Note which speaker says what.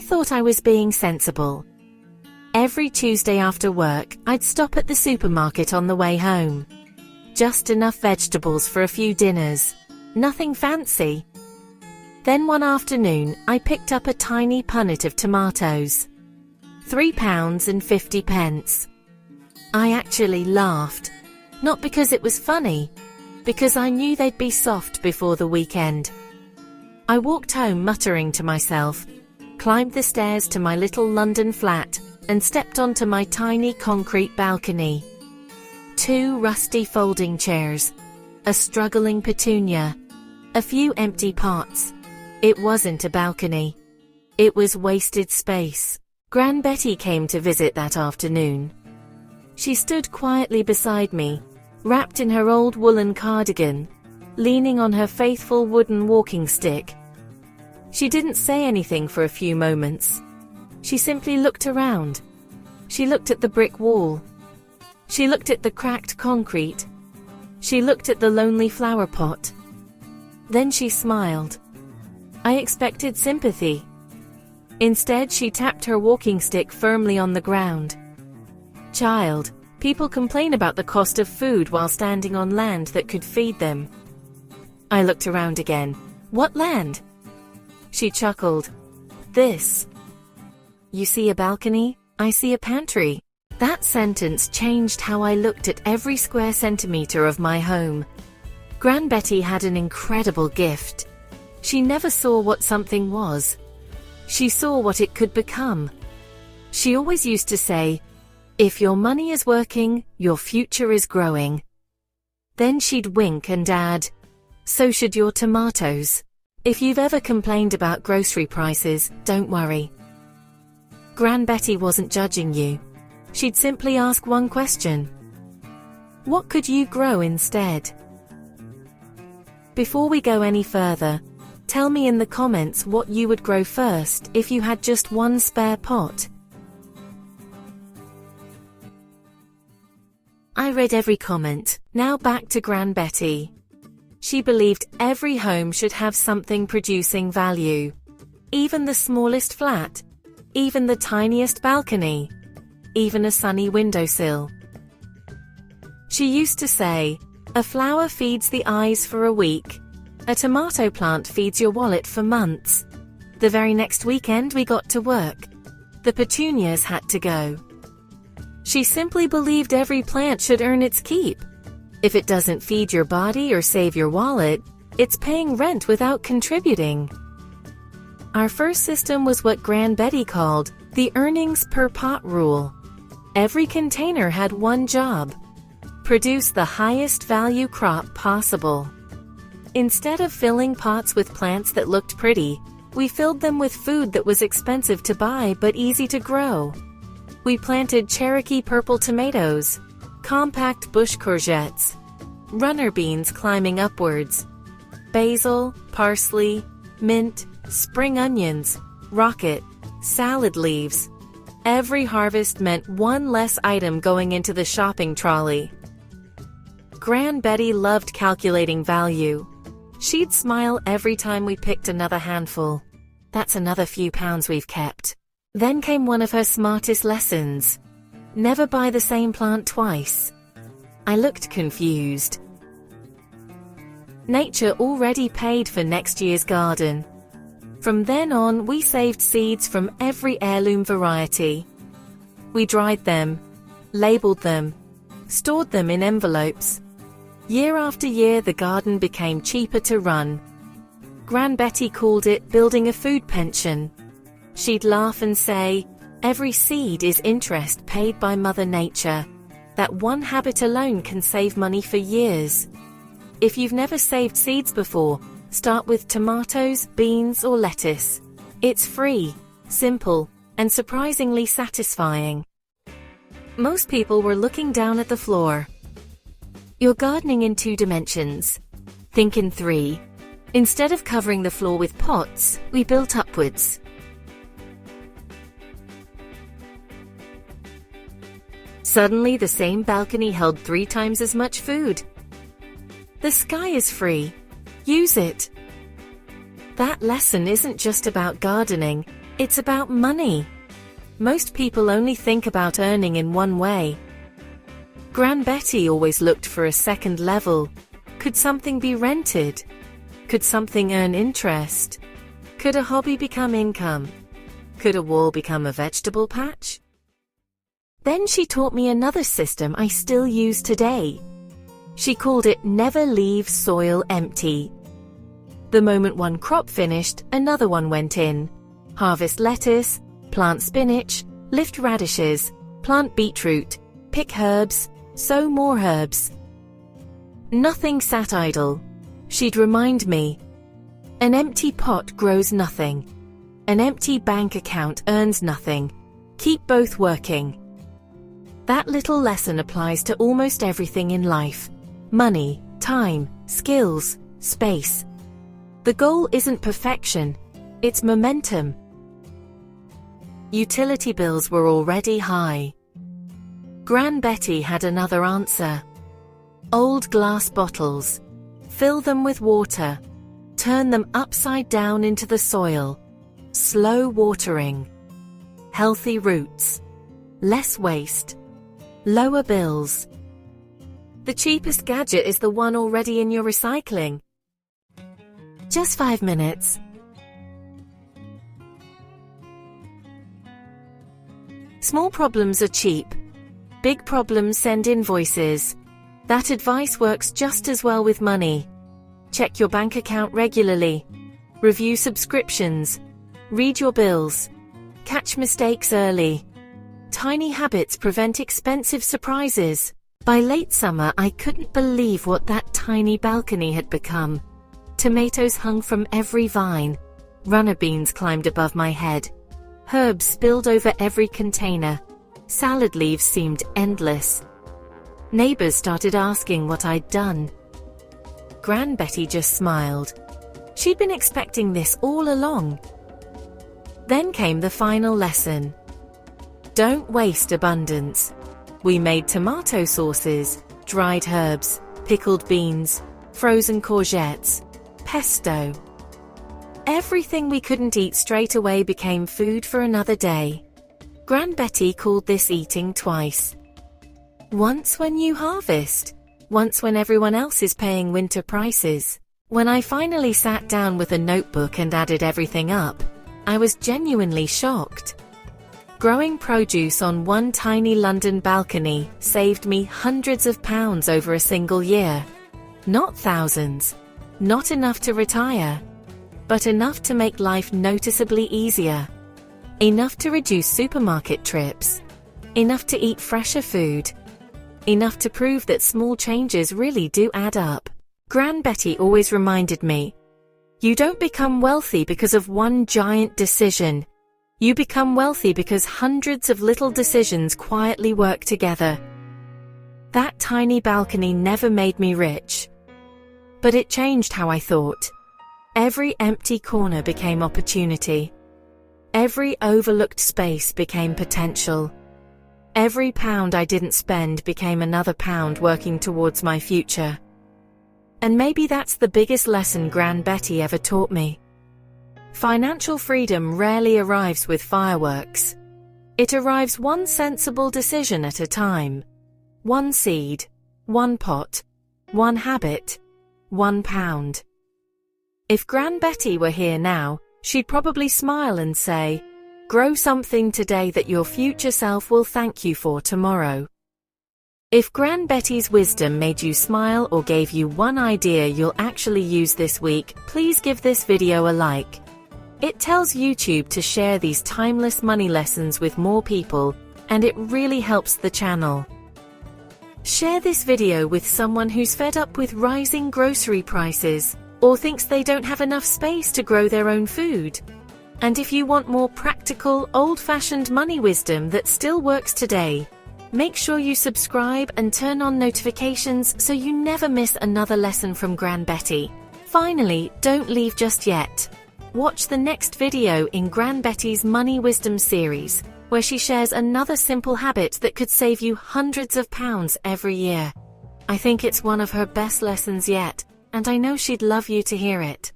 Speaker 1: I thought I was being sensible. Every Tuesday after work, I'd stop at the supermarket on the way home. Just enough vegetables for a few dinners. Nothing fancy. Then one afternoon, I picked up a tiny punnet of tomatoes. £3.50. I actually laughed. Not because it was funny, because I knew they'd be soft before the weekend. I walked home muttering to myself, climbed the stairs to my little London flat, and stepped onto my tiny concrete balcony. 2 rusty folding chairs, a struggling petunia, a few empty pots. It wasn't a balcony. It was wasted space. Gran Betty came to visit that afternoon. She stood quietly beside me, wrapped in her old woolen cardigan, leaning on her faithful wooden walking stick. She didn't say anything for a few moments. She simply looked around. She looked at the brick wall. She looked at the cracked concrete. She looked at the lonely flower pot. Then she smiled. I expected sympathy. Instead, she tapped her walking stick firmly on the ground. Child, people complain about the cost of food while standing on land that could feed them. I looked around again. What land? She chuckled. This. You see a balcony? I see a pantry. That sentence changed how I looked at every square centimetre of my home. Gran Betty had an incredible gift. She never saw what something was. She saw what it could become. She always used to say, "If your money is working, your future is growing." Then she'd wink and add, "So should your tomatoes. If you've ever complained about grocery prices, don't worry." Gran Betty wasn't judging you. She'd simply ask one question. What could you grow instead? Before we go any further, tell me in the comments what you would grow first if you had just one spare pot. I read every comment. Now back to Gran Betty. She believed every home should have something producing value. Even the smallest flat. Even the tiniest balcony. Even a sunny windowsill. She used to say, "A flower feeds the eyes for a week. A tomato plant feeds your wallet for months." The very next weekend we got to work. The petunias had to go. She simply believed every plant should earn its keep. If it doesn't feed your body or save your wallet, it's paying rent without contributing. Our first system was what Gran Betty called the earnings per pot rule. Every container had one job: produce the highest value crop possible. Instead of filling pots with plants that looked pretty, we filled them with food that was expensive to buy but easy to grow. We planted Cherokee purple tomatoes, compact bush courgettes, runner beans climbing upwards, basil, parsley, mint, spring onions, rocket, salad leaves. Every harvest meant one less item going into the shopping trolley. Gran Betty loved calculating value. She'd smile every time we picked another handful. That's another few pounds we've kept. Then came one of her smartest lessons. Never buy the same plant twice. I looked confused. Nature already paid for next year's garden. From then on, we saved seeds from every heirloom variety. We dried them, labeled them, stored them in envelopes. Year after year, the garden became cheaper to run. Gran Betty called it building a food pension. She'd laugh and say, "Every seed is interest paid by Mother Nature. That one habit alone can save money for years." If you've never saved seeds before, start with tomatoes, beans, or lettuce. It's free, simple, and surprisingly satisfying. Most people were looking down at the floor. You're gardening in 2 dimensions. Think in 3. Instead of covering the floor with pots, we built upwards. Suddenly, the same balcony held 3 times as much food. The sky is free. Use it. That lesson isn't just about gardening, It's about money. Most people only think about earning in one way. Gran Betty always looked for a second level. Could something be rented? Could something earn interest? Could a hobby become income? Could a wall become a vegetable patch? Then she taught me another system I still use today. She called it never leave soil empty. The moment one crop finished, another one went in. Harvest lettuce, plant spinach, lift radishes, plant beetroot, pick herbs, sow more herbs. Nothing sat idle. She'd remind me. An empty pot grows nothing. An empty bank account earns nothing. Keep both working. That little lesson applies to almost everything in life. Money, time, skills, space. The goal isn't perfection, it's momentum. Utility bills were already high. Gran Betty had another answer. Old glass bottles. Fill them with water. Turn them upside down into the soil. Slow watering. Healthy roots. Less waste. Lower bills. The cheapest gadget is the one already in your recycling. Just 5 minutes. Small problems are cheap. Big problems send invoices. That advice works just as well with money. Check your bank account regularly. Review subscriptions. Read your bills. Catch mistakes early. Tiny habits prevent expensive surprises. By late summer, I couldn't believe what that tiny balcony had become. Tomatoes hung from every vine. Runner beans climbed above my head. Herbs spilled over every container. Salad leaves seemed endless. Neighbors started asking what I'd done. Gran Betty just smiled. She'd been expecting this all along. Then came the final lesson. Don't waste abundance. We made tomato sauces, dried herbs, pickled beans, frozen courgettes, pesto. Everything we couldn't eat straight away became food for another day. Gran Betty called this eating twice. Once when you harvest, once when everyone else is paying winter prices. When I finally sat down with a notebook and added everything up, I was genuinely shocked. Growing produce on one tiny London balcony saved me hundreds of pounds over a single year. Not thousands. Not enough to retire. But enough to make life noticeably easier. Enough to reduce supermarket trips. Enough to eat fresher food. Enough to prove that small changes really do add up. Gran Betty always reminded me, you don't become wealthy because of one giant decision. You become wealthy because hundreds of little decisions quietly work together. That tiny balcony never made me rich. But it changed how I thought. Every empty corner became opportunity. Every overlooked space became potential. Every pound I didn't spend became another pound working towards my future. And maybe that's the biggest lesson Gran Betty ever taught me. Financial freedom rarely arrives with fireworks. It arrives one sensible decision at a time. One seed, one pot, one habit, £1. If Gran Betty were here now, she'd probably smile and say, grow something today that your future self will thank you for tomorrow. If Gran Betty's wisdom made you smile or gave you one idea you'll actually use this week, please give this video a like. It tells YouTube to share these timeless money lessons with more people, and it really helps the channel. Share this video with someone who's fed up with rising grocery prices, or thinks they don't have enough space to grow their own food. And if you want more practical, old-fashioned money wisdom that still works today, make sure you subscribe and turn on notifications so you never miss another lesson from Gran Betty. Finally, don't leave just yet. Watch the next video in Gran Betty's Money Wisdom series, where she shares another simple habit that could save you hundreds of pounds every year. I think it's one of her best lessons yet, and I know she'd love you to hear it.